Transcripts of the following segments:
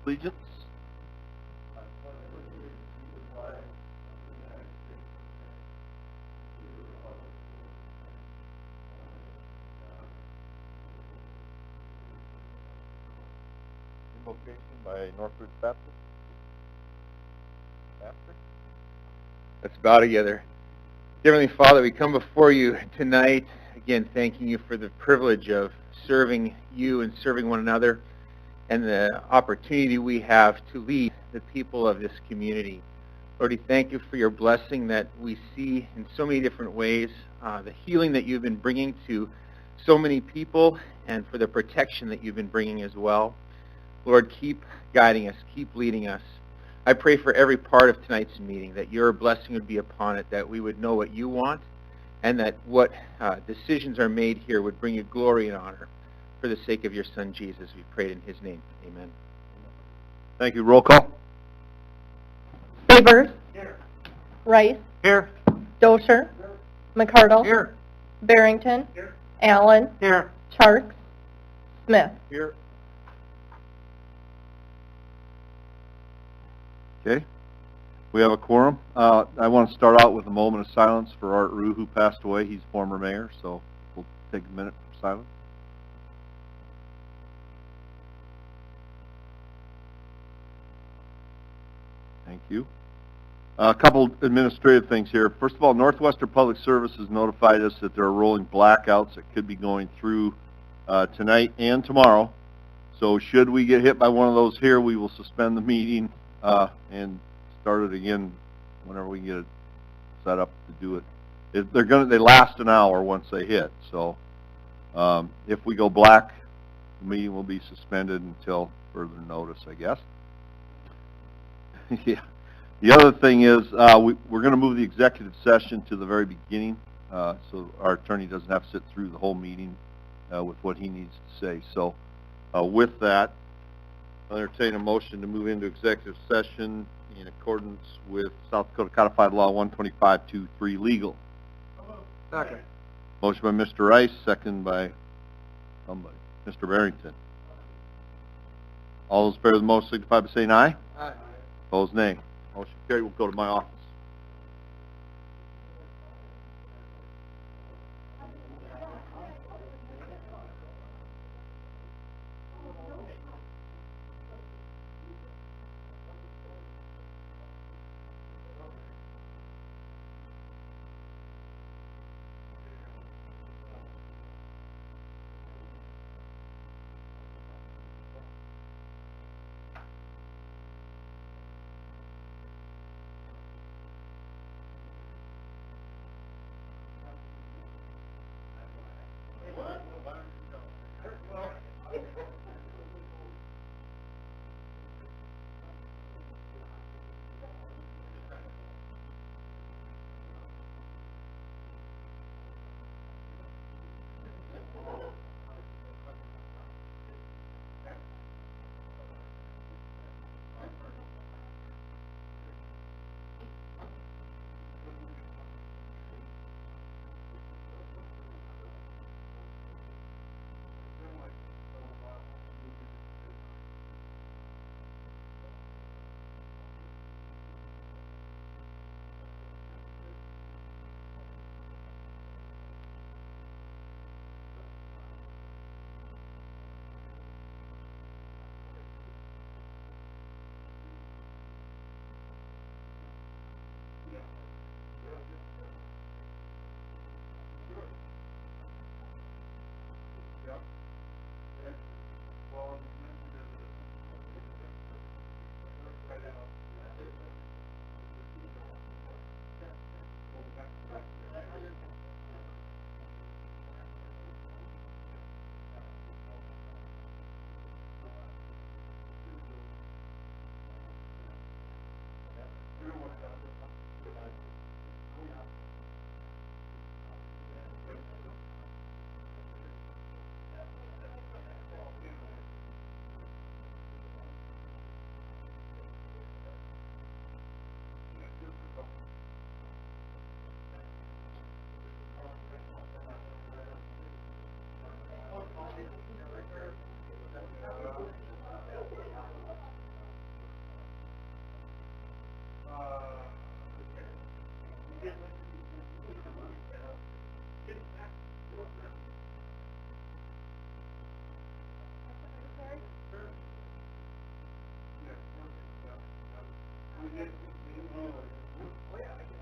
allegiance. Invocation by Northridge Baptist. Let's bow together. Heavenly Father, we come before you tonight, again thanking you for the privilege of serving you and serving one another and the opportunity we have to lead the people of this community. Lord, we thank you for your blessing that we see in so many different ways, the healing that you've been bringing to so many people, and for the protection that you've been bringing as well. Lord, keep guiding us, keep leading us. I pray for every part of tonight's meeting that your blessing would be upon it, that we would know what you want, and that what decisions are made here would bring you glory and honor. For the sake of your Son, Jesus, we prayed in his name. Amen. Thank you. Roll call. Favors. Here. Rice. Here. Dosher. McCardle. Here. Barrington. Here. Allen. Here. Charks. Smith. Here. Okay. We have a quorum. I want to start out with a moment of silence for Art Rue, who passed away. He's former mayor, so we'll take a minute for silence. Thank you. A couple administrative things here. First of all, Northwestern Public Services notified us that there are rolling blackouts that could be going through tonight and tomorrow. So should we get hit by one of those here, we will suspend the meeting and start it again whenever we get it set up to do it. They last an hour once they hit. So if we go black, the meeting will be suspended until further notice, I guess. Yeah. The other thing is we're going to move the executive session to the very beginning, so our attorney doesn't have to sit through the whole meeting with what he needs to say. So with that, I'll entertain a motion to move into executive session in accordance with South Dakota Codified Law 125-23 legal. Second. Motion by Mr. Rice, second by somebody. Mr. Barrington. All those in favor of the motion signify by saying aye. Aye. Opposed, nay. Motion carried. We'll go to my office.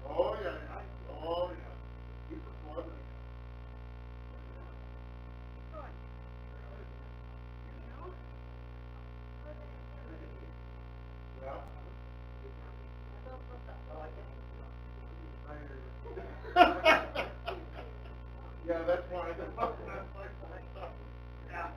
Oh, yeah. Oh, yeah. Yeah, that's why. Yeah.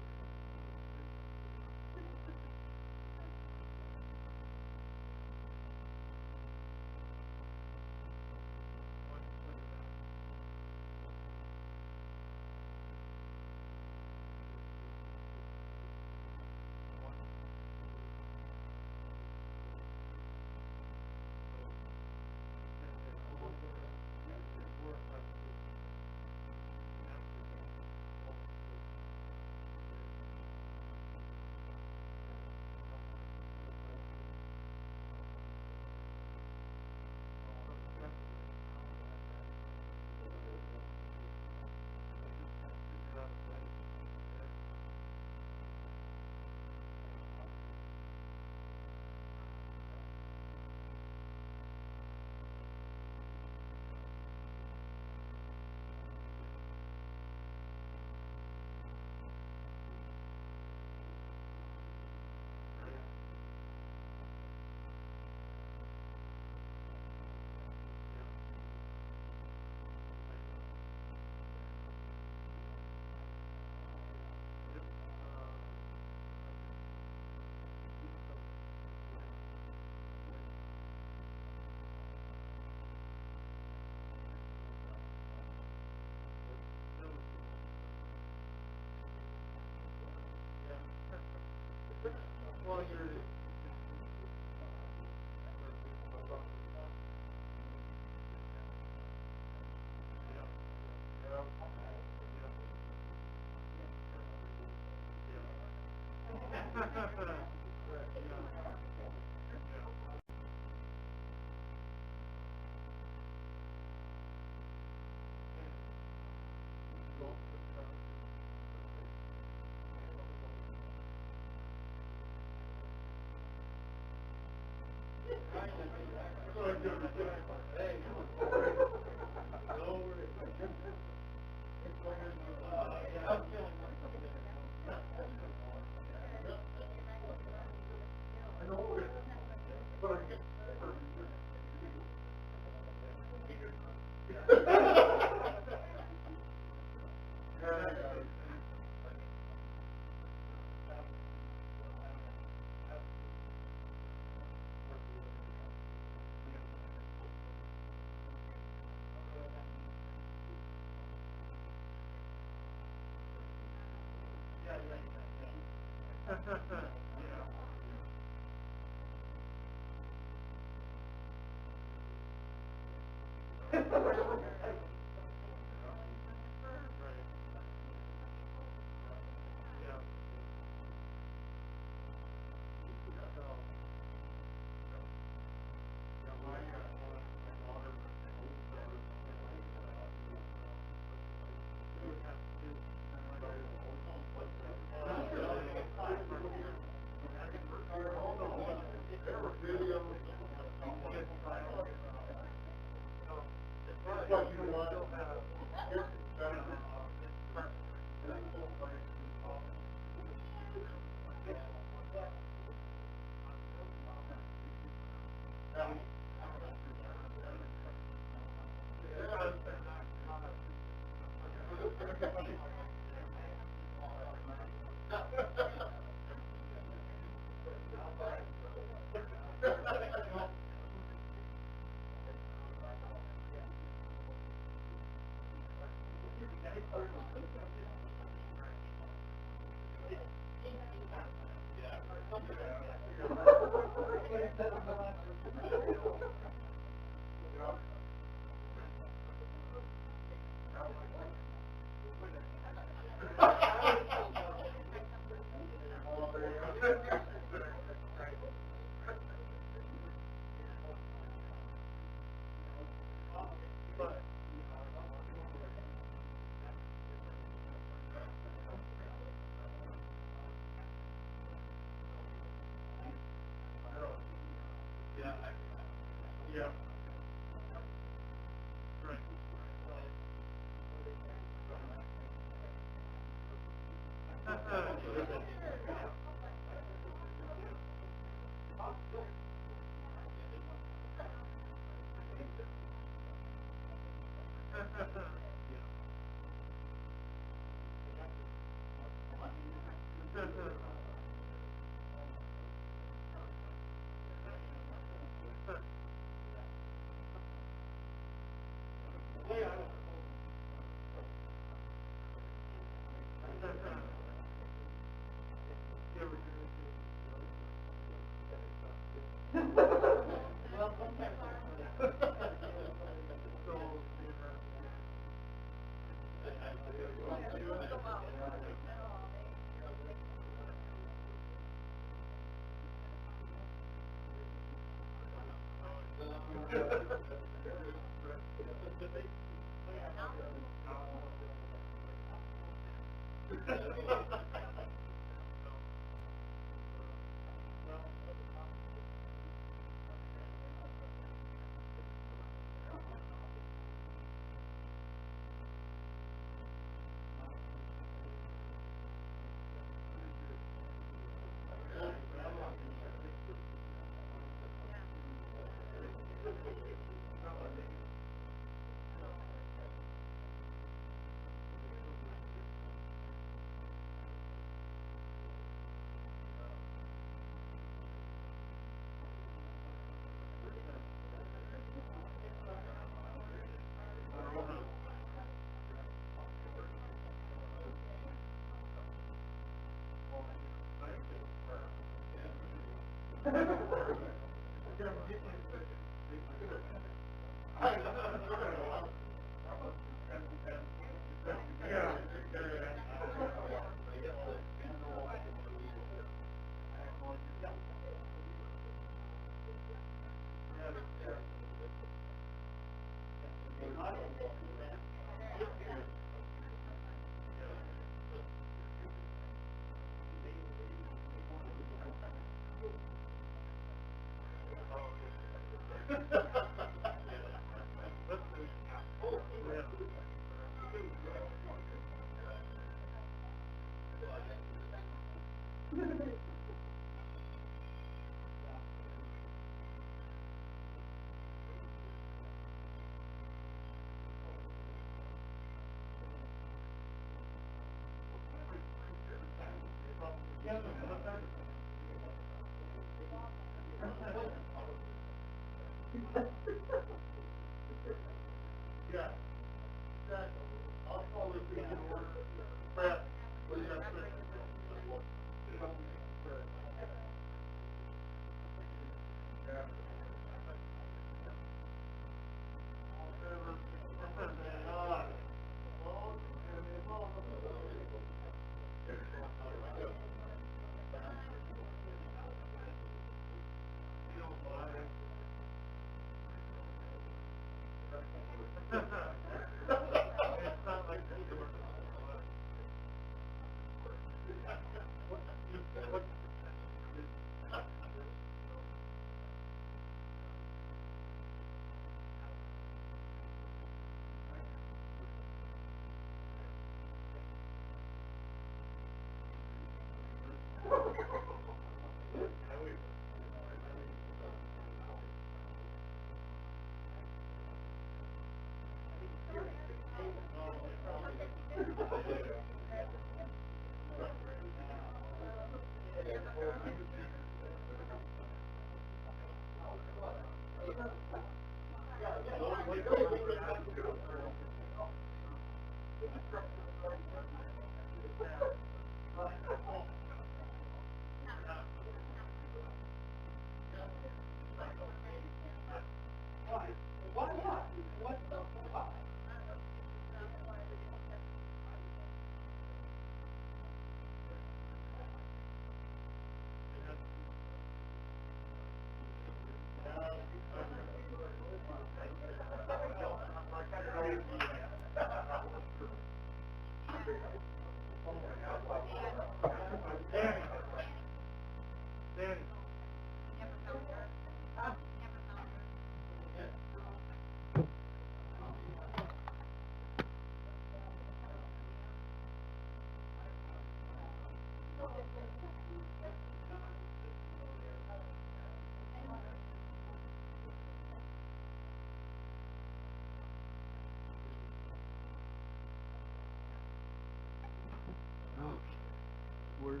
Where's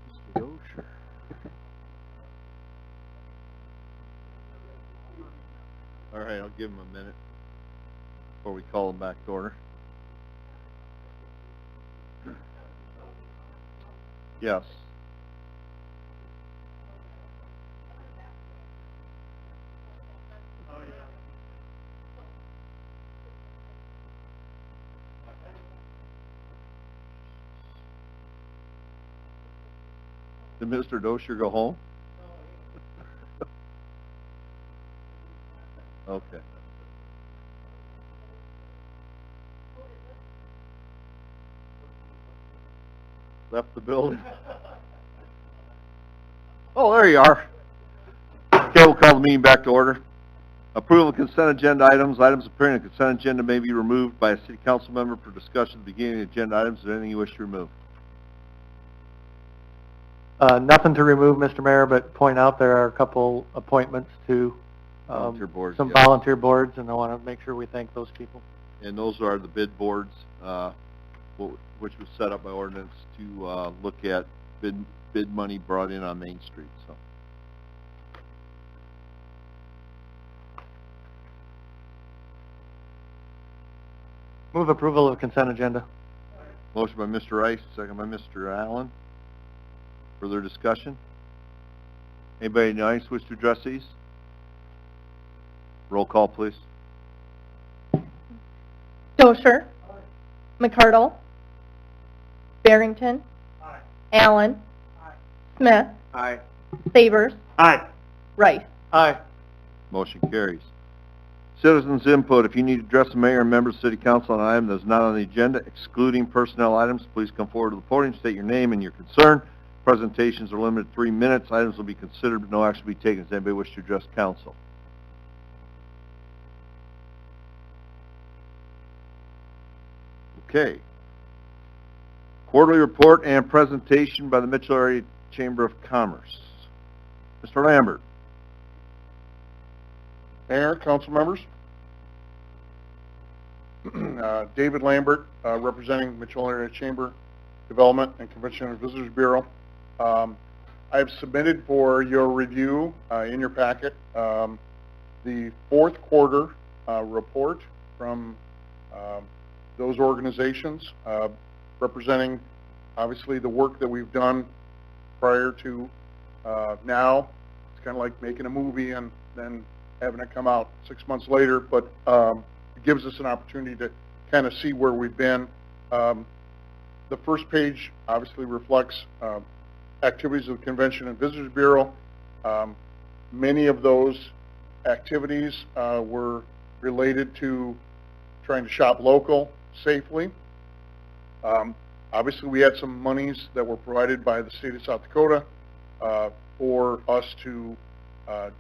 Mr. Dosher? All right, I'll give him a minute before we call him back to order. Yes. Did Mr. Dosher go home? Okay. Left the building. Oh, there you are. Okay, we'll call the meeting back to order. Approval of consent agenda items. Items appearing on the consent agenda may be removed by a city council member for discussion at the beginning of the agenda items. Is there anything you wish to remove? Nothing to remove, Mr. Mayor, but point out there are a couple appointments to Volunteer boards, some yes. volunteer boards, and I want to make sure we thank those people. And those are the bid boards, which was set up by ordinance to look at bid money brought in on Main Street. So, Move approval of consent agenda. motion by Mr. Rice, second by Mr. Allen. Further discussion? Anybody in the audience wish to address these? Roll call, please. Dosher. McCardle. Barrington. Allen. Smith. Aye. Savers. Aye. Rice. Aye. Motion carries. Citizens input. If you need to address the mayor and members of the city council on an item that is not on the agenda, excluding personnel items, please come forward to the podium, state your name and your concern. Presentations are limited to 3 minutes. Items will be considered, but no action will be taken. Does anybody wish to address council? Okay. Quarterly report and presentation by the Mitchell Area Chamber of Commerce. Mr. Lambert. Mayor, council members. David Lambert, representing Mitchell Area Chamber Development and Convention and Visitors Bureau. I have submitted for your review in your packet the fourth quarter report from those organizations, representing obviously the work that we've done prior to now. It's kind of like making a movie and then having it come out 6 months later, but it gives us an opportunity to kind of see where we've been. The first page obviously reflects activities of the Convention and Visitors Bureau. Many of those activities were related to trying to shop local safely. Obviously, we had some monies that were provided by the state of South Dakota for us to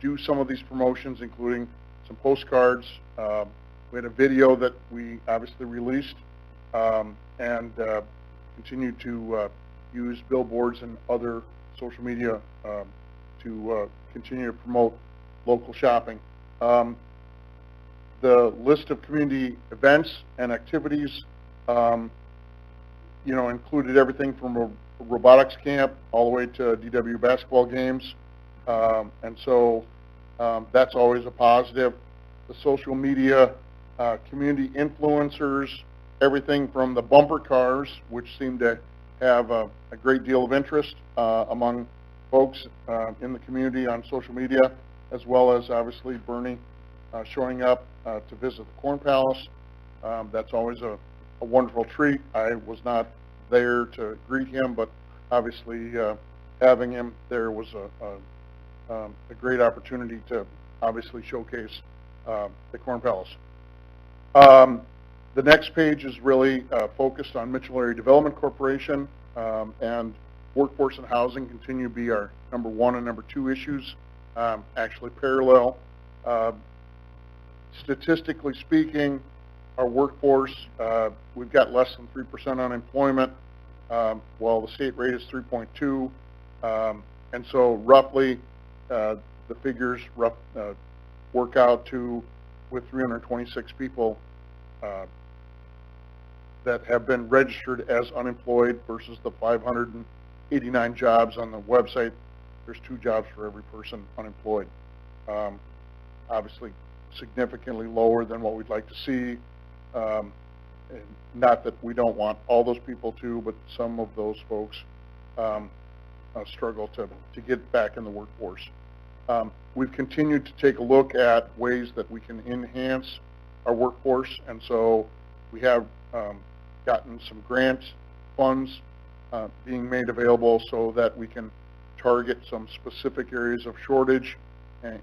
do some of these promotions, including some postcards. We had a video that we obviously released and continue to use billboards and other social media to continue to promote local shopping. The list of community events and activities, included everything from a robotics camp all the way to DW basketball games, and so that's always a positive. The social media community influencers, everything from the bumper cars, which seem to have a great deal of interest among folks in the community on social media, as well as obviously Bernie showing up to visit the Corn Palace. That's always a wonderful treat. I was not there to greet him, but obviously having him there was a great opportunity to obviously showcase the Corn Palace. The next page is really focused on Mitchell Area Development Corporation, and workforce and housing continue to be our number 1 and number 2 issues, actually parallel. Statistically speaking, our workforce, we've got less than 3% unemployment, while the state rate is 3.2, and so roughly the figures work out to, with 326 people that have been registered as unemployed versus the 589 jobs on the website. There's 2 jobs for every person unemployed. Obviously significantly lower than what we'd like to see. And not that we don't want all those people to, but some of those folks struggle to get back in the workforce. We've continued to take a look at ways that we can enhance our workforce, and so we have gotten some grant funds being made available so that we can target some specific areas of shortage,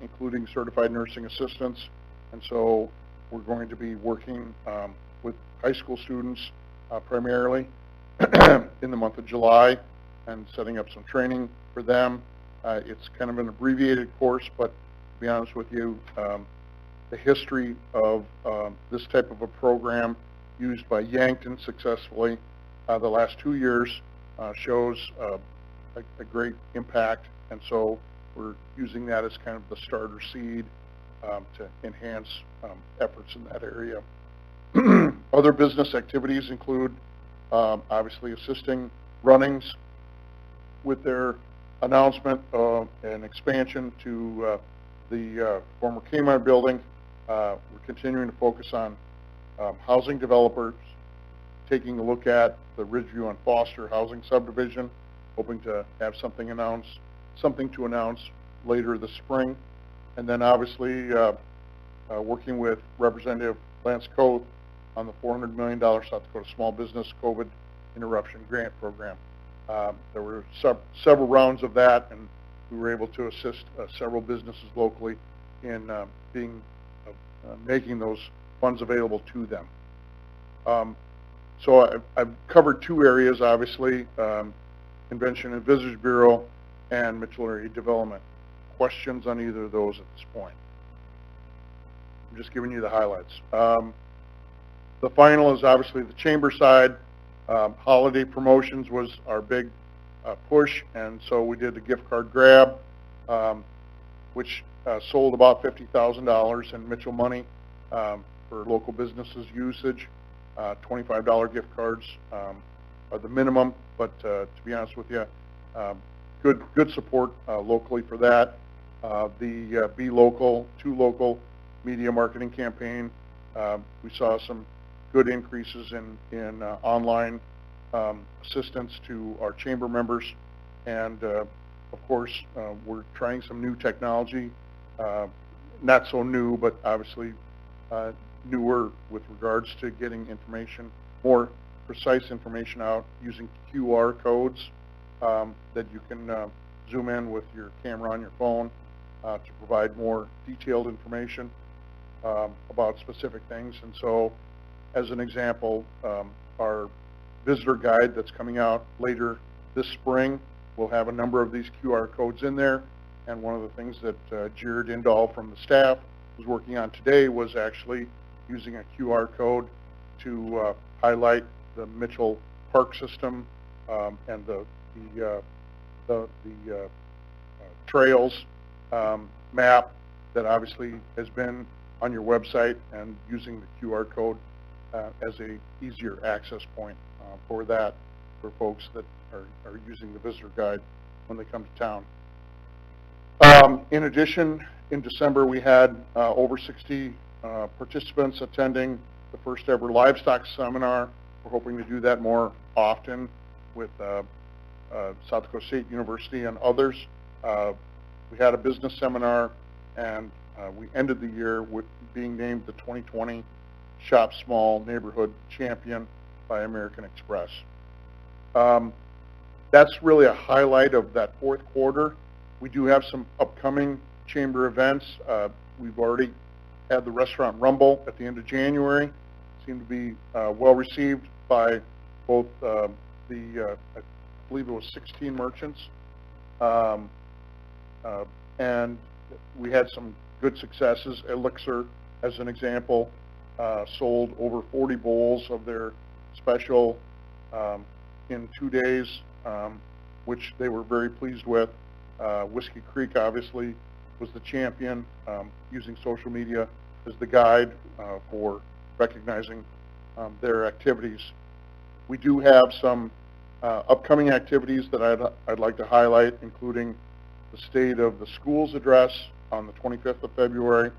including certified nursing assistants. And so we're going to be working with high school students primarily in the month of July and setting up some training for them. It's kind of an abbreviated course, but to be honest with you, the history of this type of a program used by Yankton successfully the last 2 years shows a great impact, and so we're using that as kind of the starter seed to enhance efforts in that area. Other business activities include obviously assisting Runnings with their announcement of an expansion to the former Kmart building. We're continuing to focus on housing developers, taking a look at the Ridgeview and Foster housing subdivision, hoping to have something to announce later this spring. And then obviously working with Representative Lance Coath on the $400 million South Dakota Small Business COVID Interruption Grant Program. There were several rounds of that, and we were able to assist several businesses locally in making those funds available to them. So I've covered 2 areas, obviously, Convention and Visitors Bureau and Mitchell Area Development. Questions on either of those at this point? I'm just giving you the highlights. The final is obviously the chamber side. Holiday promotions was our big push, and so we did the gift card grab, which sold about $50,000 in Mitchell money for local businesses usage. $25 gift cards are the minimum, but to be honest with you, good support locally for that. The Be Local, To Local media marketing campaign, we saw some good increases in online assistance to our chamber members, and of course we're trying some new technology, not so new, but obviously newer with regards to getting information, more precise information out using QR codes that you can zoom in with your camera on your phone to provide more detailed information about specific things. And so, as an example, our visitor guide that's coming out later this spring will have a number of these QR codes in there. And one of the things that Jared Indahl from the staff was working on today was actually using a QR code to highlight the Mitchell Park system and the trails map that obviously has been on your website, and using the QR code as a easier access point for that for folks that are using the visitor guide when they come to town. In addition, in December we had over 60 participants attending the first ever livestock seminar. We're hoping to do that more often with South Dakota State University and others. We had a business seminar, and we ended the year with being named the 2020 Shop Small Neighborhood Champion by American Express. That's really a highlight of that fourth quarter. We do have some upcoming chamber events. We've already had the Restaurant Rumble at the end of January. Seemed to be well received by both I believe it was 16 merchants. And we had some good successes. Elixir, as an example, sold over 40 bowls of their special in 2 days, which they were very pleased with. Whiskey Creek obviously was the champion, using social media as the guide for recognizing their activities. We do have some upcoming activities that I'd like to highlight, including the State of the Schools address on the 25th of February,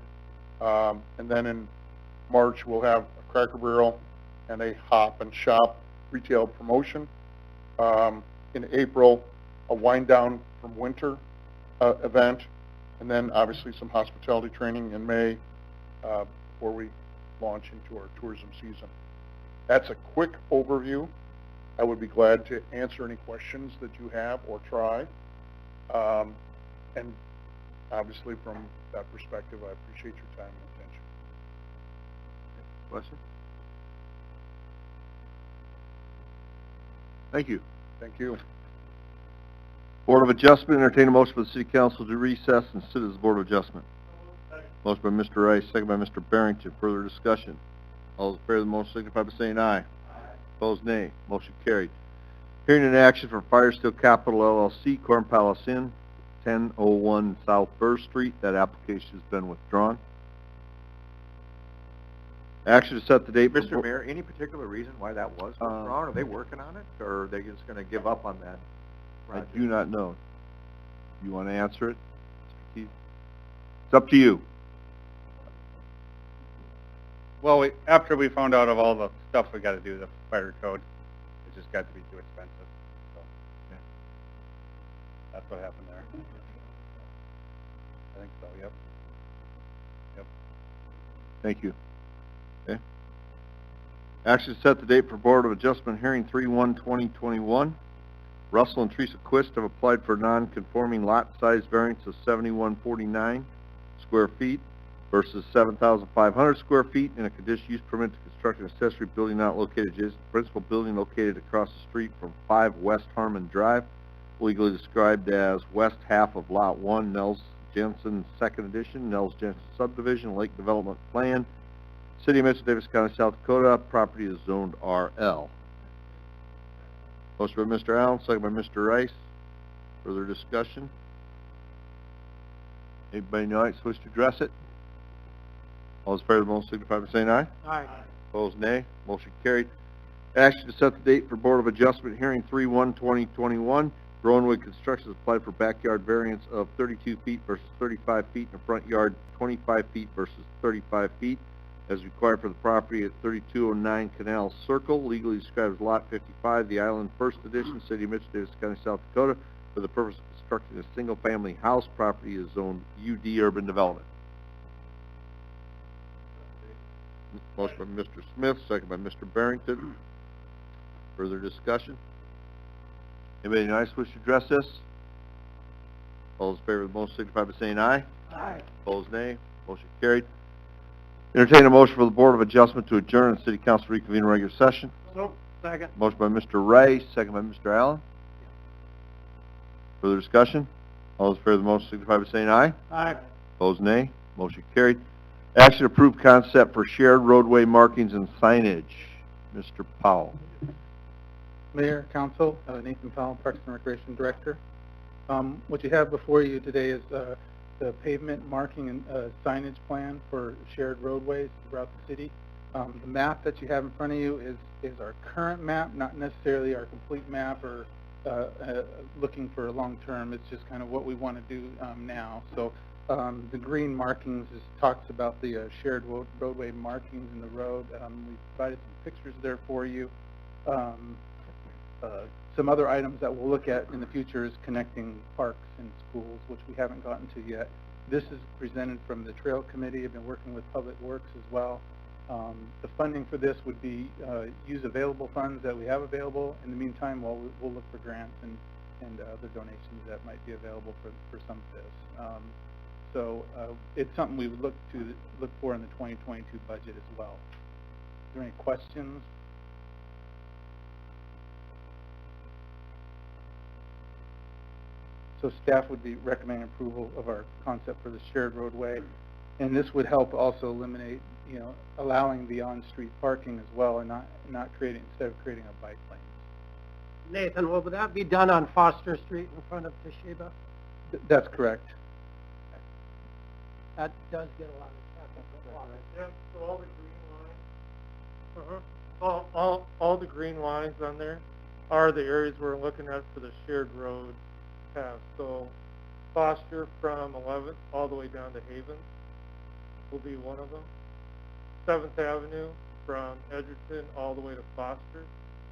and then in March we'll have a Cracker Barrel and a Hop and Shop retail promotion. In April, a wind down from winter event, and then obviously some hospitality training in May before we launch into our tourism season. That's a quick overview. I would be glad to answer any questions that you have or try. And obviously from that perspective, I appreciate your time and attention. Question? Thank you. Thank you. Board of Adjustment, entertain a motion for the City Council to recess and sit as the Board of Adjustment. Motion by Mr. Rice, second by Mr. Barrington. Further discussion. All those in favor of the motion signify by saying aye. Opposed, nay. Motion carried. Hearing and action for Fire Steel Capital LLC, Corn Palace Inn, 1001 South Burr Street. That application has been withdrawn. Action to set the date. Mr. Mayor, any particular reason why that was withdrawn? Are they working on it, or are they just going to give up on that project? I do not know. You want to answer it, Mr. Keith? It's up to you. Well, after we found out of all the stuff we got to do, the fire code, it just got to be too expensive. So, yeah. That's what happened there. I think so, yep. Yep. Thank you. Okay. Action to set the date for Board of Adjustment hearing 3/1/2021. Russell and Teresa Quist have applied for non-conforming lot size variance of 7149 square feet versus 7,500 square feet in a conditional use permit to construct an accessory building not located adjacent to the principal building located across the street from 5 West Harmon Drive, legally described as west half of Lot 1, Nels Jensen 2nd Edition, Nels Jensen Subdivision, Lake Development Plan, City of Mitchell, Davis County, South Dakota. Property is zoned RL. Motion by Mr. Allen, second by Mr. Rice. Further discussion? Anybody in the audience wish to address it? All those in favor of the motion signify by saying aye. Aye. Opposed, nay. Motion carried. Action to set the date for Board of Adjustment hearing 3/1/2021. Rowanwood Construction has applied for backyard variance of 32 feet versus 35 feet, and a front yard 25 feet versus 35 feet, as required for the property at 3209 Canal Circle, legally described as Lot 55, the Island First Edition, City of Mitchell, Davis County, South Dakota, for the purpose of constructing a single-family house. Property is zoned UD Urban Development. Motion by Mr. Smith, second by Mr. Barrington. Further discussion? Anybody in the audience wish to address this? All those in favor of the motion signify by saying aye. Aye. Opposed, nay. Motion carried. Entertain a motion for the Board of Adjustment to adjourn and City Council reconvene in regular session. So, second. Motion by Mr. Rice, second by Mr. Allen. Further discussion? All those in favor of the motion signify by saying aye. Aye. Opposed, nay. Motion carried. Action to approve concept for shared roadway markings and signage. Mr. Powell. Mayor, Council, Nathan Powell, Parks and Recreation Director. What you have before you today is the pavement marking and signage plan for shared roadways throughout the city. The map that you have in front of you is our current map, not necessarily our complete map or looking for a long term. It's just kind of what we want to do now. So The green markings talks about the shared roadway markings in the road. We provided some pictures there for you. Some other items that we'll look at in the future is connecting parks and schools, which we haven't gotten to yet. This is presented from the Trail Committee. I've been working with Public Works as well. The funding for this would be use available funds that we have available. In the meantime, we'll look for grants and other donations that might be available for some of this. So it's something we would look for in the 2022 budget as well. Is there any questions? So staff would be recommending approval of our concept for the shared roadway, and this would help also eliminate, allowing the on-street parking as well, and not creating, instead of creating a bike lane. Nathan, will that be done on Foster Street in front of Toshiba? That's correct. That does get a lot of traffic. Yeah, so all the green lines, all the green lines on there are the areas we're looking at for the shared road path. So Foster from 11th all the way down to Haven will be one of them. 7th Avenue from Edgerton all the way to Foster.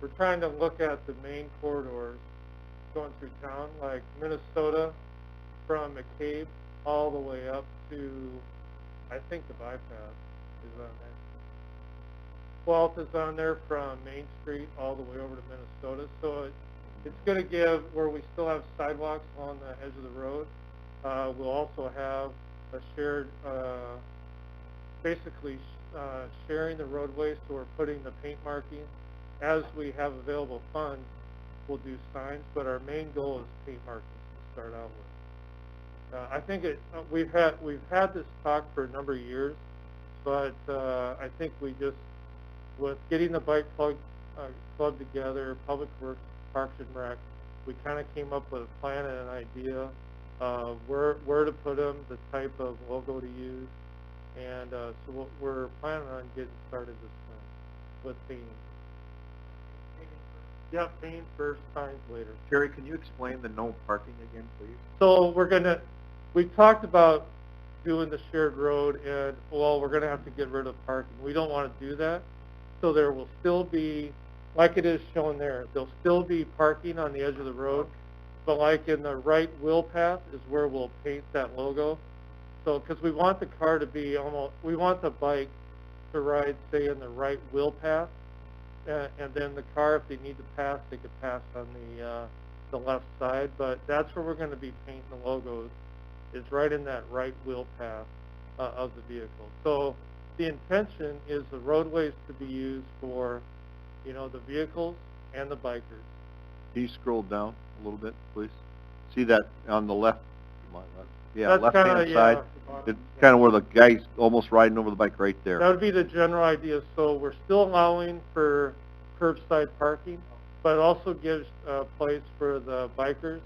We're trying to look at the main corridors going through town, like Minnesota from McCabe all the way up to, I think the bypass is on there. 12th is on there from Main Street all the way over to Minnesota. So it's going to give, where we still have sidewalks on the edge of the road, we'll also have a shared, basically sharing the roadway, so we're putting the paint marking. As we have available funds, we'll do signs, but our main goal is paint markings to start out with. I think we've had this talk for a number of years, but I think we just, with getting the bike club together, Public Works, Parks and Rec, we kind of came up with a plan and an idea of where to put them, the type of logo to use, and so we're planning on getting started this spring with painting. Yeah, paint first, signs later. Jerry, can you explain the no parking again, please? So we talked about doing the shared road, and we're gonna have to get rid of parking. We don't want to do that. So there will still be, like it is shown there, there'll still be parking on the edge of the road, but like in the right wheel path is where we'll paint that logo. So, because we want the car to be we want the bike to ride, say, in the right wheel path, and then the car, if they need to pass, they could pass on the left side. But that's where we're going to be painting the logos, is right in that right wheel path of the vehicle. So the intention is the roadways to be used for, the vehicles and the bikers. Can you scroll down a little bit, please? See that on the left? Yeah, That's left-hand kinda, side. It's kind of where the guy's almost riding over the bike right there. That would be the general idea. So we're still allowing for curbside parking, but it also gives a place for the bikers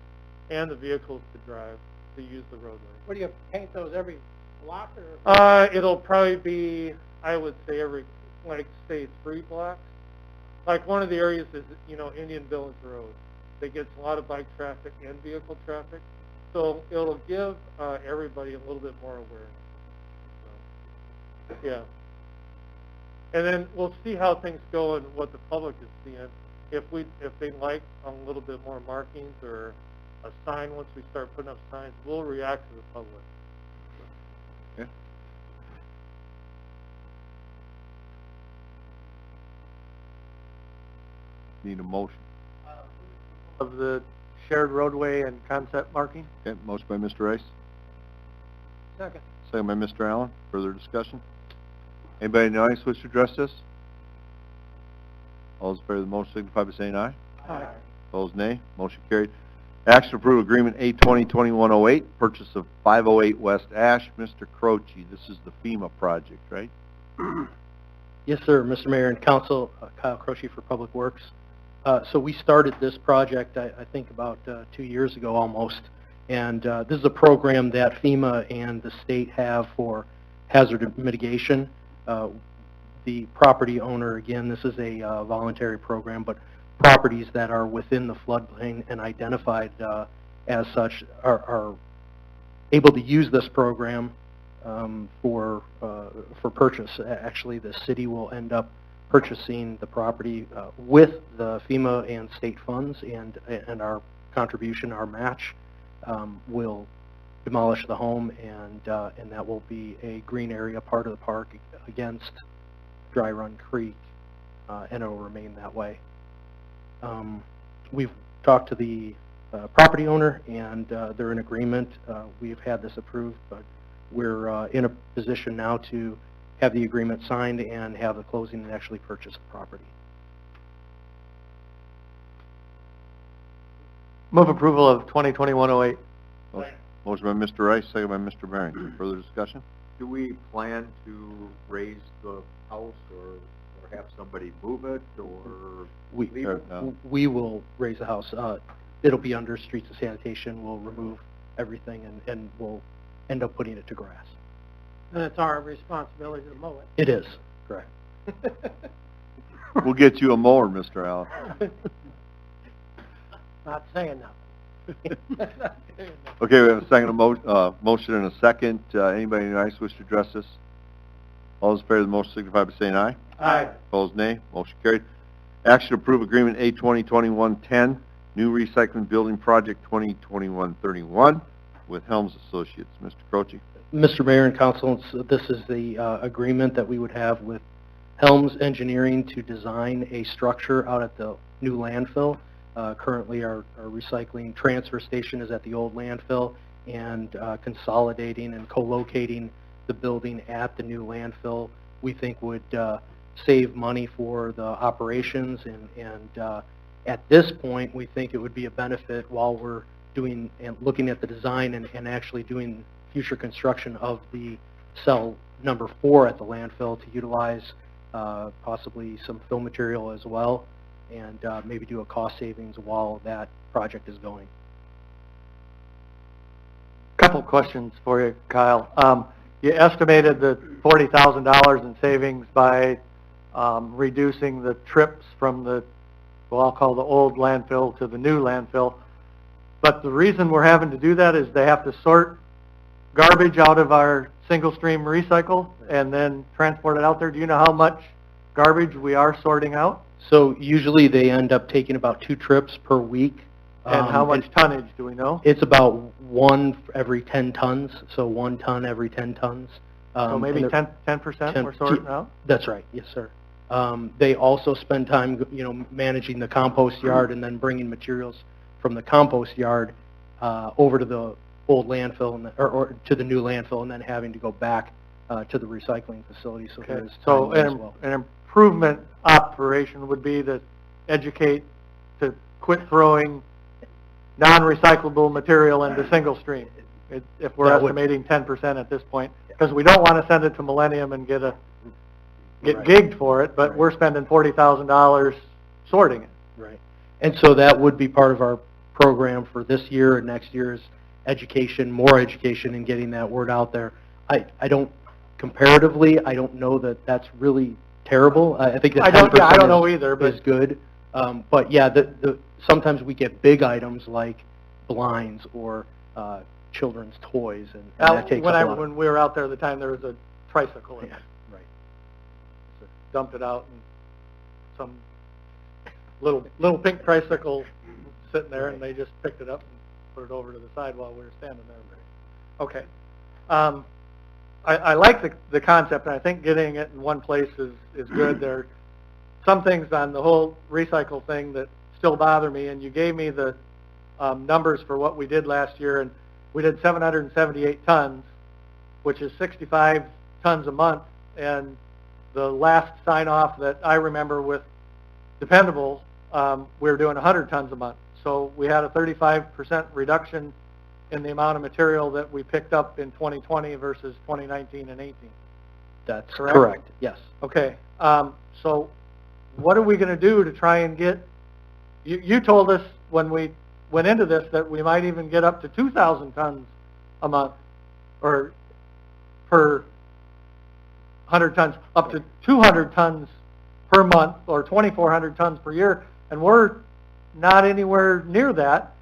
and the vehicles to drive, to use the roadway. What do you paint those every block or? It'll probably be, I would say, every, say 3 blocks. Like one of the areas is, Indian Village Road. That gets a lot of bike traffic and vehicle traffic. So it'll give everybody a little bit more awareness. So, yeah. And then we'll see how things go and what the public is seeing. If they like a little bit more markings or a sign, once we start putting up signs, we'll react to the public. Okay. Need a motion. Of the shared roadway and concept marking? Okay, motion by Mr. Rice, Second. second by Mr. Allen. Further discussion? Anybody in the audience wish to address this? All those in favor of the motion signify by saying aye. Aye. Opposed, nay. Motion carried. Action to approve agreement A202108, purchase of 508 West Ash. Mr. Croce, this is the FEMA project, right? Yes, sir, Mr. Mayor and Council. Kyle Croce for Public Works. So we started this project, I think, about 2 years ago almost, and this is a program that FEMA and the state have for hazard mitigation. The property owner, again, this is a voluntary program, but properties that are within the floodplain and identified as such are able to use this program for purchase. Actually, the city will end up purchasing the property with the FEMA and state funds, and our contribution, our match, will demolish the home, and that will be a green area part of the park against Dry Run Creek, and it will remain that way. We've talked to the property owner, and they're in agreement. We've had this approved, but we're in a position now to have the agreement signed and have the closing and actually purchase the property. Move approval of 2021-08. Motion by Mr. Rice, second by Mr. Barrington. Further discussion? Do we plan to raise the house or have somebody move it or leave it? We will raise the house. It'll be under streets and sanitation. We'll remove everything, and we'll end up putting it to grass. And it's our responsibility to mow it. It is, correct. We'll get you a mower, Mr. Allen. Not saying nothing. Okay, we have a second motion and a second. Anybody in the audience wish to address this? All those in favor of the motion signify by saying aye. Aye. Opposed, nay. Motion carried. Action to approve agreement A 2021-10, new recycling building project 2021-31 with Helms Associates. Mr. Croce. Mr. Mayor and Council, this is the agreement that we would have with Helms Engineering to design a structure out at the new landfill. Currently, our recycling transfer station is at the old landfill, and consolidating and co-locating the building at the new landfill, we think would save money for the operations, and at this point, we think it would be a benefit while we're doing and looking at the design and actually doing future construction of the cell number 4 at the landfill to utilize possibly some fill material as well, and maybe do a cost savings while that project is going. Couple questions for you, Kyle. You estimated the $40,000 in savings by reducing the trips from the, well, I'll call the old landfill to the new landfill. But the reason we're having to do that is they have to sort garbage out of our single stream recycle and then transport it out there. Do you know how much garbage we are sorting out? So usually they end up taking about 2 trips per week. And how much tonnage do we know? It's about 1 every 10 tons, so 1 ton every 10 tons. So maybe 10% we're sorting out? That's right, yes, sir. They also spend time, managing the compost yard and then bringing materials from the compost yard over to the old landfill and or to the new landfill, and then having to go back to the recycling facility. So there's so an improvement operation would be to educate to quit throwing non-recyclable material into single stream, if we're estimating 10% at this point, because we don't want to send it to Millennium and get gigged for it, but we're spending $40,000 sorting it. Right. And so that would be part of our program for this year and next year's education, more education, and getting that word out there. I don't, comparatively, I don't know that that's really terrible. I think that 10% I don't know either, but is good. But yeah, sometimes we get big items like blinds or children's toys, and that takes when we were out there the time, there was a tricycle in it. Right. Dumped it out, and some little pink tricycle sitting there, and they just picked it up and put it over to the side while we were standing there. Okay. I like the concept, and I think getting it in one place is good. There are some things on the whole recycle thing that still bother me, and you gave me the numbers for what we did last year, and we did 778 tons, which is 65 tons a month, and the last sign-off that I remember with Dependable, we were doing 100 tons a month. So we had a 35% reduction in the amount of material that we picked up in 2020 versus 2019 and 18. That's correct, yes. Okay, so what are we going to do to try and get, you told us when we went into this that we might even get up to 2,000 tons a month, or per 100 tons, up to 200 tons per month, or 2,400 tons per year, and we're not anywhere near that.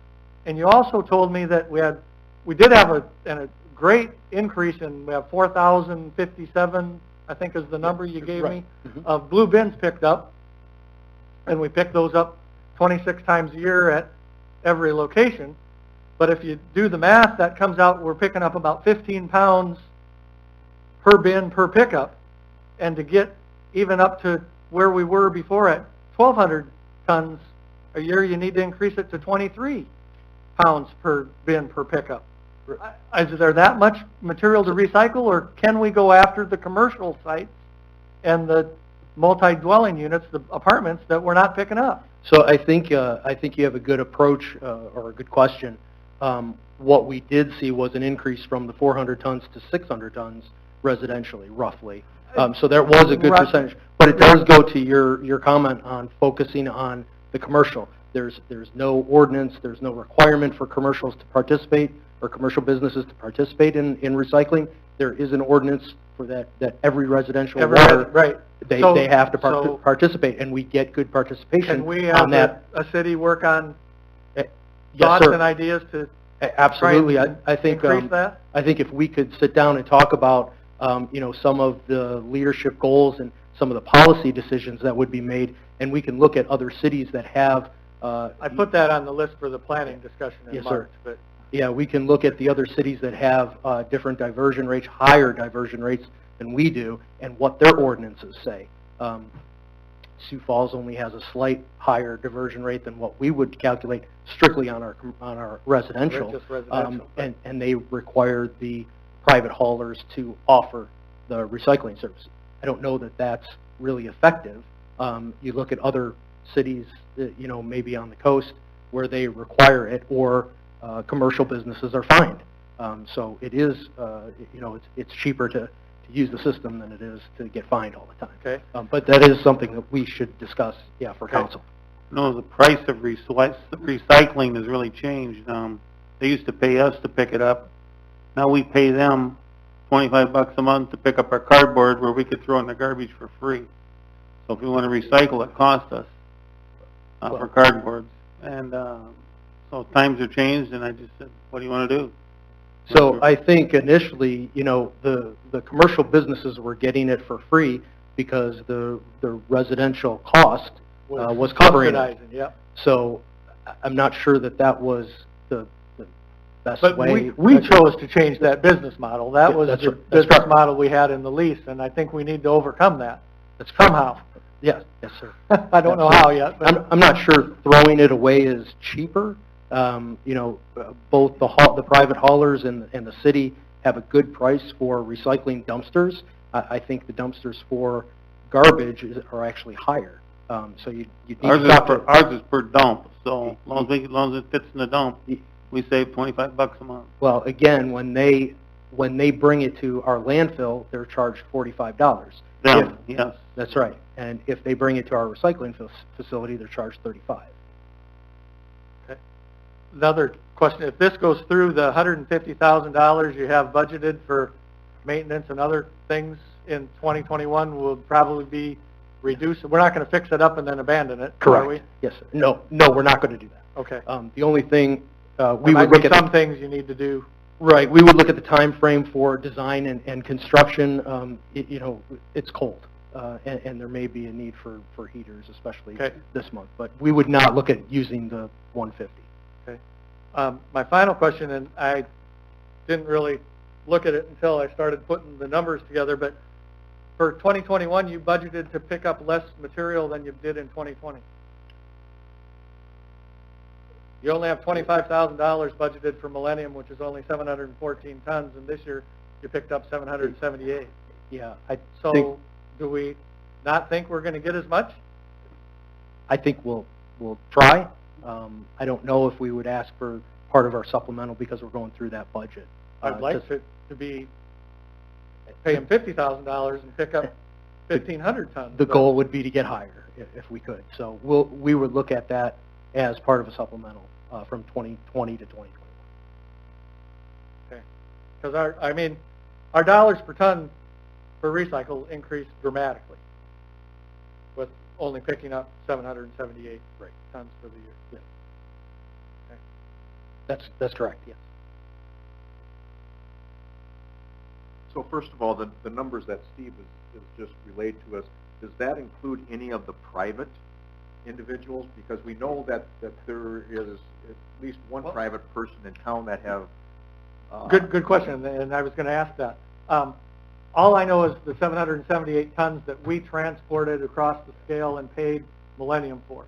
And you also told me that we had we did have a great increase in, we have 4,057, I think is the number you gave me, of blue bins picked up. And we pick those up 26 times a year at every location. But if you do the math, that comes out, we're picking up about 15 pounds per bin per pickup. And to get even up to where we were before at 1,200 tons a year, you need to increase it to 23 pounds per bin per pickup. Is there that much material to recycle, or can we go after the commercial sites and the multi-dwelling units, the apartments that we're not picking up? So I think you have a good approach or a good question. What we did see was an increase from the 400 tons to 600 tons residentially, roughly. So there was a good percentage, but it does go to your comment on focusing on the commercial. There's no ordinance, there's no requirement for commercials to participate or commercial businesses to participate in recycling. There is an ordinance for that every residential water, right. They have to participate, and we get good participation can we on have that. a city work on Yes, thoughts sir. and ideas to Absolutely. try and I think increase that? I think if we could sit down and talk about some of the leadership goals and some of the policy decisions that would be made, and we can look at other cities that have. I put that on the list for the planning discussion in Yes, March. sir. But yeah, we can look at the other cities that have different diversion rates, higher diversion rates than we do, and what their ordinances say. Sioux Falls only has a slight higher diversion rate than what we would calculate strictly on our residential. Just residential. And they require the private haulers to offer the recycling service. I don't know that that's really effective. You look at other cities, maybe on the coast where they require it, or commercial businesses are fined. So it is, it's cheaper to use the system than it is to get fined all the time. Okay. But that is something that we should discuss, for council. No, the price of recycling has really changed. They used to pay us to pick it up. Now we pay them $25 a month to pick up our cardboard, where we could throw it in the garbage for free. So if we want to recycle, it costs us for cardboard. And so times have changed, and I just said, what do you want to do? So I think initially, the commercial businesses were getting it for free because the residential cost was covering it. Yep. So I'm not sure that was the best but way. we chose to change that business model. That was the business right. model we had in the lease, and I think we need to overcome that. That's somehow. Yes, sir. I don't know how yet. But I'm not sure throwing it away is cheaper. Both the private haulers and the city have a good price for recycling dumpsters. I think the dumpsters for garbage are actually higher. So you need ours is per dump. So as long as it fits in the dump, we save $25 a month. Well, again, when they bring it to our landfill, they're charged $45. Yes. That's right. And if they bring it to our recycling facility, they're charged $35. Okay. Another question: if this goes through, the $150,000 you have budgeted for maintenance and other things in 2021 will probably be reduced. We're not going to fix it up and then abandon it, correct? Are we? Yes, sir. No, we're not going to do that. Okay. The only thing we would look at some things you need to do. Right. We would look at the time frame for design and construction. It's cold, and there may be a need for heaters, especially this month. But we would not look at using the 150. Okay. My final question, and I didn't really look at it until I started putting the numbers together, but for 2021, you budgeted to pick up less material than you did in 2020. You only have $25,000 budgeted for Millennium, which is only 714 tons, and this year you picked up 778. Yeah. So do we not think we're going to get as much? I think we'll try. I don't know if we would ask for part of our supplemental because we're going through that budget. I'd like to be paying $50,000 and pick up 1,500 tons. The goal would be to get higher if we could. So we would look at that as part of a supplemental from 2020 to 2021. Okay. Because our dollars per ton for recycle increased dramatically with only picking up 778 tons for the year. Yeah. Okay. That's correct, yes. So first of all, the numbers that Steve is just relayed to us, does that include any of the private individuals? Because we know that there is at least one private person in town that have... Good question, and I was going to ask that. All I know is the 778 tons that we transported across the scale and paid Millennium for.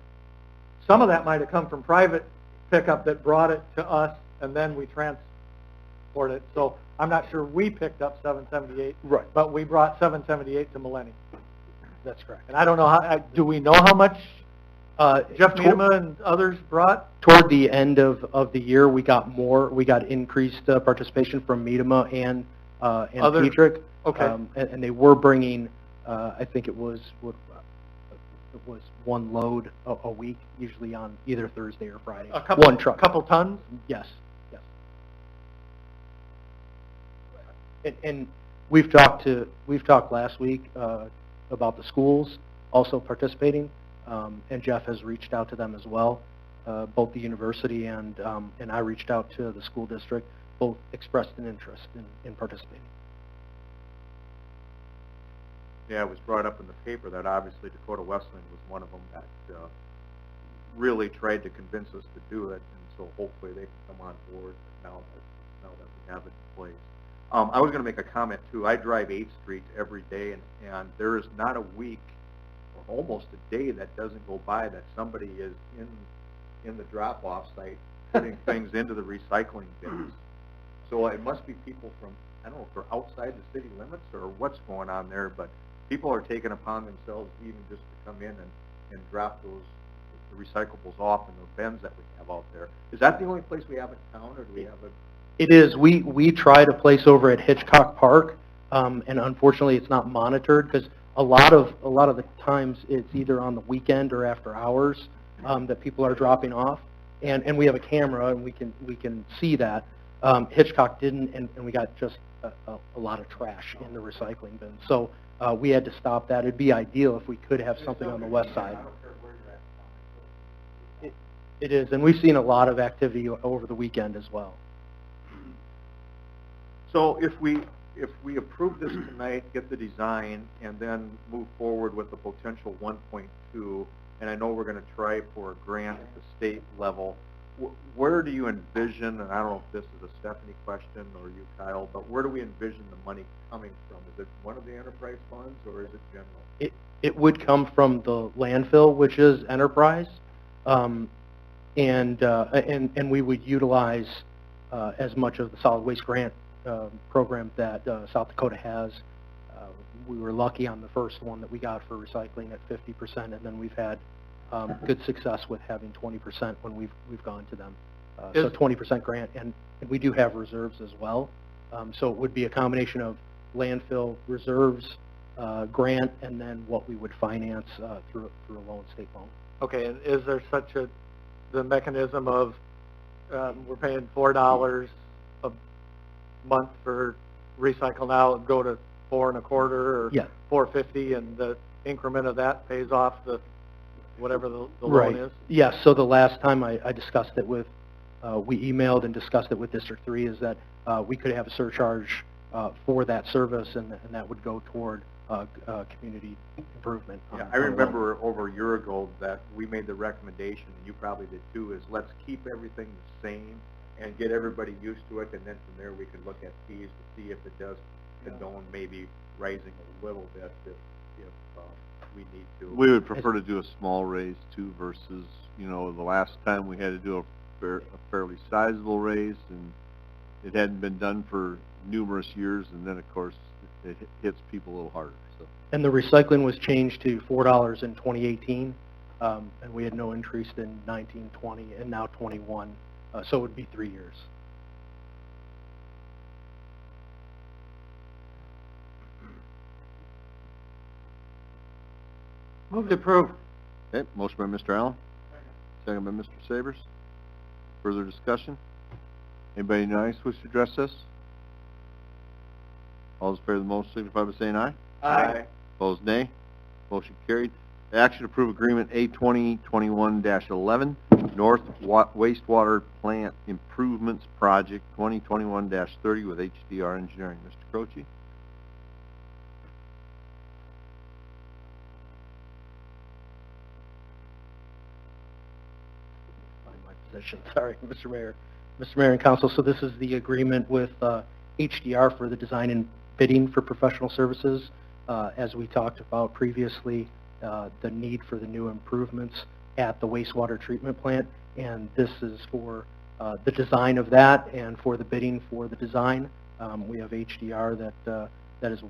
Some of that might have come from private pickup that brought it to us, and then we transported it. So I'm not sure we picked up 778, Right. but we brought 778 to Millennium. That's correct. And I don't know how. Do we know how much Jeff Miedema and others brought? Toward the end of the year, we got more. We got increased participation from Miedema and Petrick. Okay. And they were bringing, I think it was one load a week, usually on either Thursday or Friday. One truck. A couple tons? Yes. And we've talked last week about the schools also participating, and Jeff has reached out to them as well. Both the university and I reached out to the school district. Both expressed an interest in participating. Yeah, it was brought up in the paper that obviously Dakota Wesleyan was one of them that really tried to convince us to do it, and so hopefully they can come on board now that we have it in place. I was going to make a comment too. I drive 8th Street every day, and there is not a week or almost a day that doesn't go by that somebody is in the drop-off site putting things into the recycling bins. So it must be people from, I don't know if they're outside the city limits or what's going on there, but people are taking upon themselves even just to come in and drop the recyclables off in the bins that we have out there. Is that the only place we have in town, or do we have a... It is. We tried a place over at Hitchcock Park, and unfortunately it's not monitored because a lot of the times it's either on the weekend or after hours that people are dropping off, and we have a camera and we can see that. Hitchcock didn't, and we got just a lot of trash in the recycling bin. So we had to stop that. It'd be ideal if we could have something on the west side. It is, and we've seen a lot of activity over the weekend as well. So if we approve this tonight, get the design, and then move forward with the potential 1.2, and I know we're going to try for a grant at the state level, where do you envision, and I don't know if this is a Stephanie question or you, Kyle, but where do we envision the money coming from? Is it one of the enterprise funds, or is it general? It would come from the landfill, which is enterprise, and we would utilize as much of the solid waste grant program that South Dakota has. We were lucky on the first one that we got for recycling at 50%, and then we've had good success with having 20% when we've gone to them. So 20% grant, and we do have reserves as well. So it would be a combination of landfill reserves, grant, and then what we would finance through a loan, state loan. Okay, and is there the mechanism of we're paying $4 a month for recycle now and go to $4.25 or $4.50, and the increment of that pays off the whatever the loan is? Yes, so the last time I discussed it with, we emailed and discussed it with District 3, is that we could have a surcharge for that service, and that would go toward community improvement. Yeah, I remember over a year ago that we made the recommendation, and you probably did too, is let's keep everything the same and get everybody used to it, and then from there we can look at fees to see if it does condone maybe rising a little bit if we need to. We would prefer to do a small raise too versus, the last time we had to do a fairly sizable raise, and it hadn't been done for numerous years, and then of course it hits people a little harder. So. And the recycling was changed to $4 in 2018, and we had no increase in 19, 20, and now 21. So it would be 3 years. Move to approve. Okay, motion by Mr. Allen, second by Mr. Sabers. Further discussion? Anybody in the audience wish to address this? All those in favor of the motion signify by saying aye. Aye. Opposed, nay. Motion carried. Action to approve agreement A2021-11, North Wastewater Plant Improvements Project 2021-30 with HDR Engineering. Mr. Croce. my position. Sorry, Mr. Mayor. Mr. Mayor and Council, so this is the agreement with HDR for the design and bidding for professional services. As we talked about previously, the need for the new improvements at the wastewater treatment plant, and this is for the design of that and for the bidding for the design. We have HDR that is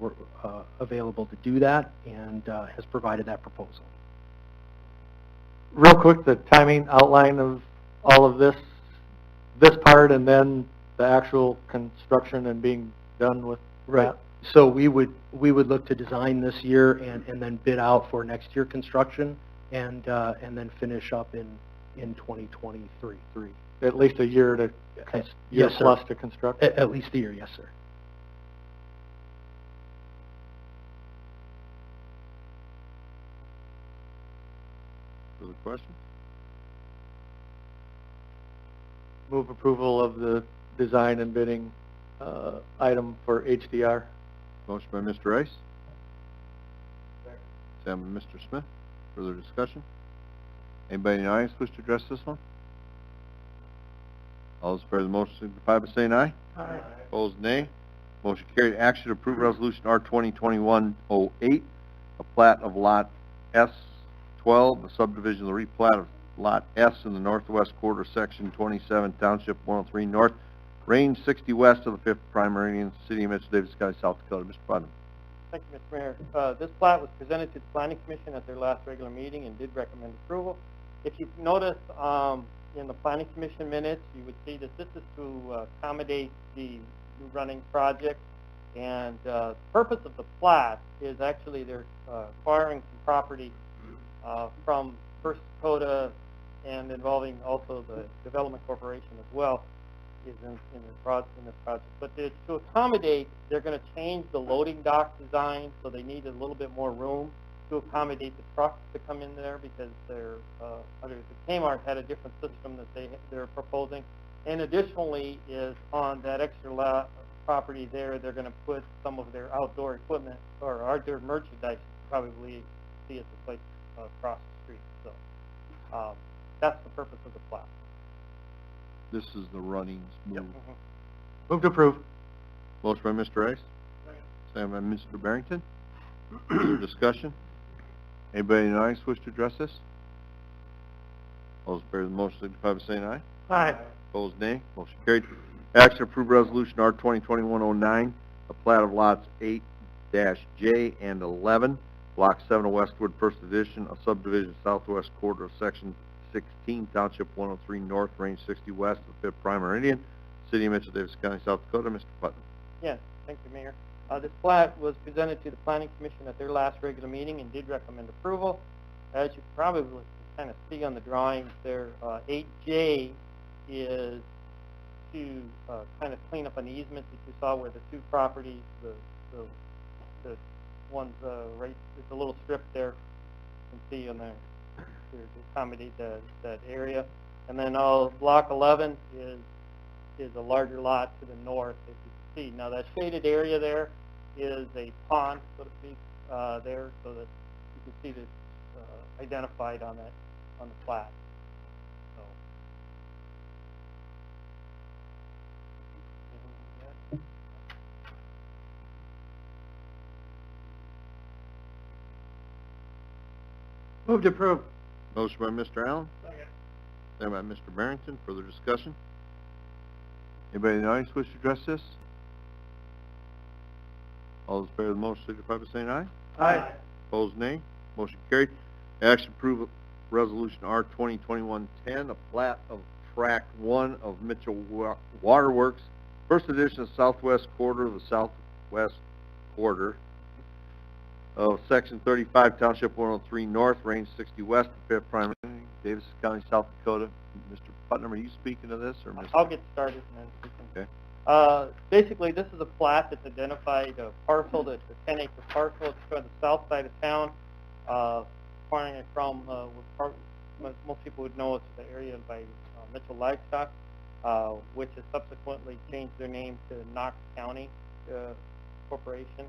available to do that and has provided that proposal. Real quick, the timing outline of all of this part, and then the actual construction and being done with that. So we would look to design this year and then bid out for next year construction and then finish up in 2023. At least a year to year Yes, sir. plus to construct. At least a year, yes, sir. Further questions? Move approval of the design and bidding item for HDR. Motion by Mr. Rice. Second by Mr. Smith. Further discussion? Anybody in the audience wish to address this one? All those in favor of the motion signify by saying aye. Aye. Opposed, nay. Motion carried. Action to approve resolution R 2021-08, a plat of lot S12, a subdivision of the replat of lot S in the northwest quarter, section 27, township 103 north, range 60 west of the 5th primary Indian, city of Mitchell, Davis County, South Dakota. Mr. Putnam. Thank you, Mr. Mayor. This plat was presented to the Planning Commission at their last regular meeting and did recommend approval. If you notice in the Planning Commission minutes, you would see that this is to accommodate the new running project. And the purpose of the plat is actually they're acquiring some property from First Dakota and involving also the Development Corporation as well is in this project. But to accommodate, they're going to change the loading dock design, so they need a little bit more room to accommodate the trucks to come in there because they're the Kmart had a different system that they're proposing. And additionally, is on that extra property there, they're going to put some of their outdoor equipment or outdoor merchandise. Probably see at the place across the street. So that's the purpose of the plat. This is the runnings move. Yep. Move to approve. Motion by Mr. Rice. Second by Mr. Barrington. Further discussion? Anybody in the audience wish to address this? All those in favor of the motion signify by saying aye. Aye. Opposed, nay. Motion carried. Action to approve resolution R 2021-09, a plat of lots 8-J and 11, block 7 of Westwood, first edition, a subdivision southwest quarter of section 16, township 103 north, range 60 west of the 5th primary Indian, city of Mitchell, Davis County, South Dakota. Mr. Putnam. Yes, thank you, Mayor. This plat was presented to the Planning Commission at their last regular meeting and did recommend approval. As you probably kind of see on the drawings there, 8J is to kind of clean up an easement that you saw where the two properties, the one's right, there's a little strip there you can see on there to accommodate that area. And then block 11 is a larger lot to the north, as you can see. Now that shaded area there is a pond, so to speak, there, so that you can see this identified on the plat. So. Move to approve. Motion by Mr. Allen. Second by Mr. Barrington. Further discussion? Anybody in the audience wish to address this? All those in favor of the motion signify by saying aye. Aye. Opposed, nay. Motion carried. Action to approve resolution R 2021-10, a plat of tract 1 of Mitchell Waterworks, first edition of southwest quarter of the southwest quarter of section 35, township 103 north, range 60 west, 5th primary, Davis County, South Dakota. Mr. Putnam, are you speaking to this, or Mr.? I'll get started and then we can. Okay. Basically, this is a plat that's identified a parcel that's a 10-acre parcel. It's on the south side of town, acquiring it from, most people would know it's the area by Mitchell Livestock, which has subsequently changed their name to Knox County Corporation.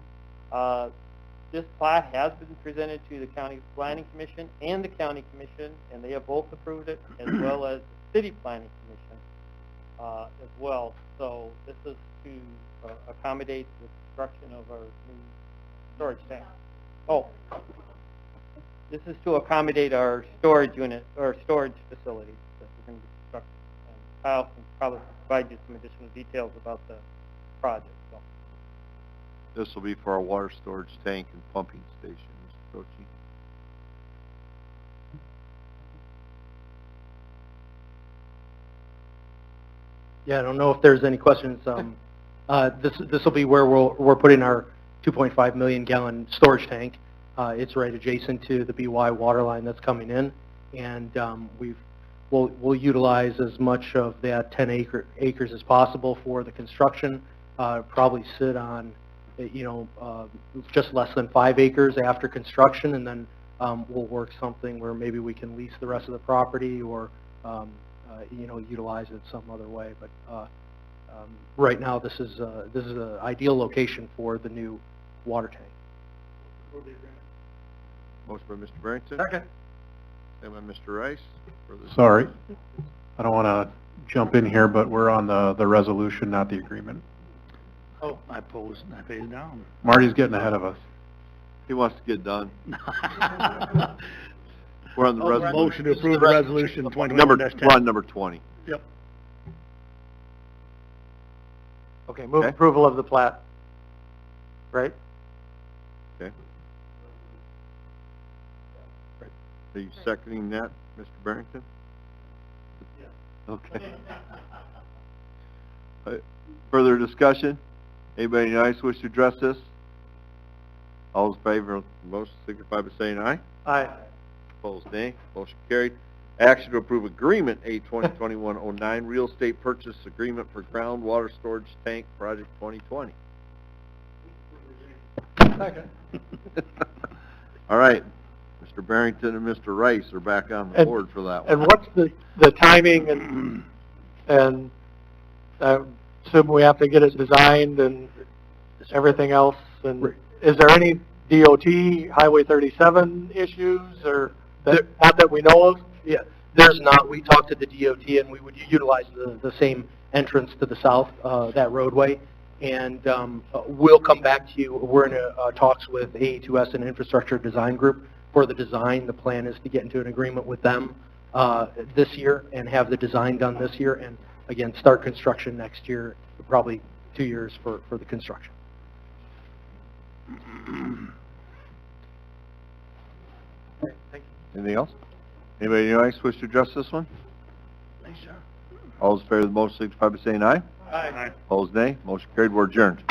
This plat has been presented to the County Planning Commission and the County Commission, and they have both approved it, as well as the City Planning Commission as well. So this is to accommodate the construction of our new storage tank. Oh, this is to accommodate our storage unit, or storage facilities that we're going to be constructing. And Kyle can probably provide you some additional details about the project. So. This will be for our water storage tank and pumping station, Mr. Croce. Yeah, I don't know if there's any questions. This will be where we're putting our 2.5 million gallon storage tank. It's right adjacent to the BY water line that's coming in, and we'll utilize as much of that 10 acres as possible for the construction. Probably sit on, just less than 5 acres after construction, and then we'll work something where maybe we can lease the rest of the property or utilize it some other way. But right now, this is an ideal location for the new water tank. Motion by Mr. Barrington. Second. Second by Mr. Rice. Further Sorry, discussion? I don't want to jump in here, but we're on the resolution, not the agreement. Oh, I paid it down. Marty's getting ahead of us. He wants to get done. We're on the resolution. Motion to approve the resolution 2021-10. We're on number 20. Yep. Okay, move Okay. approval of the plat. Right? Okay. Are you seconding that, Mr. Barrington? Yes. Okay. Further discussion? Anybody in the audience wish to address this? All in favor of the motion signify by saying aye. Aye. Opposed, nay. Motion carried. Action to approve agreement A 2021-09 real estate purchase agreement for groundwater storage tank project 2020. Second. All right. Mr. Barrington and Mr. Rice are back on the board for that one. And what's the timing and assume we have to get it designed and everything else? And is there any DOT, Highway 37 issues, or not that we know of? Yeah, there's not. We talked to the DOT, and we would utilize the same entrance to the south, that roadway. And we'll come back to you. We're in talks with AE2S and Infrastructure Design Group for the design. The plan is to get into an agreement with them this year and have the design done this year, and again, start construction next year, probably 2 years for the construction. Thank you. Anything else? Anybody in the audience wish to address this one? Thanks, John. All those in favor of the motion signify by saying aye. Aye. Opposed, nay. Motion carried. We're adjourned.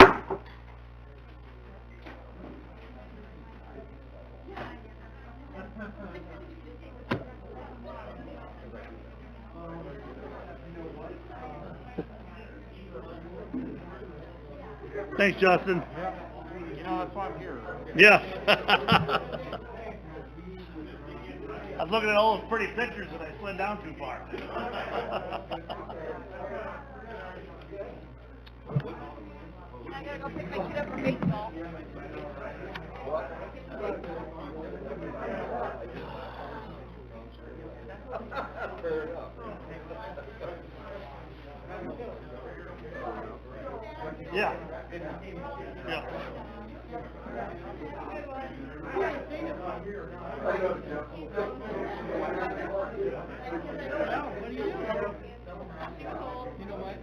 Thanks, Justin. You know, that's why I'm here. Yeah. I was looking at all those pretty pictures and I slid down too far. I gotta go pick my kid up from baseball. Yeah. Yeah. You know what?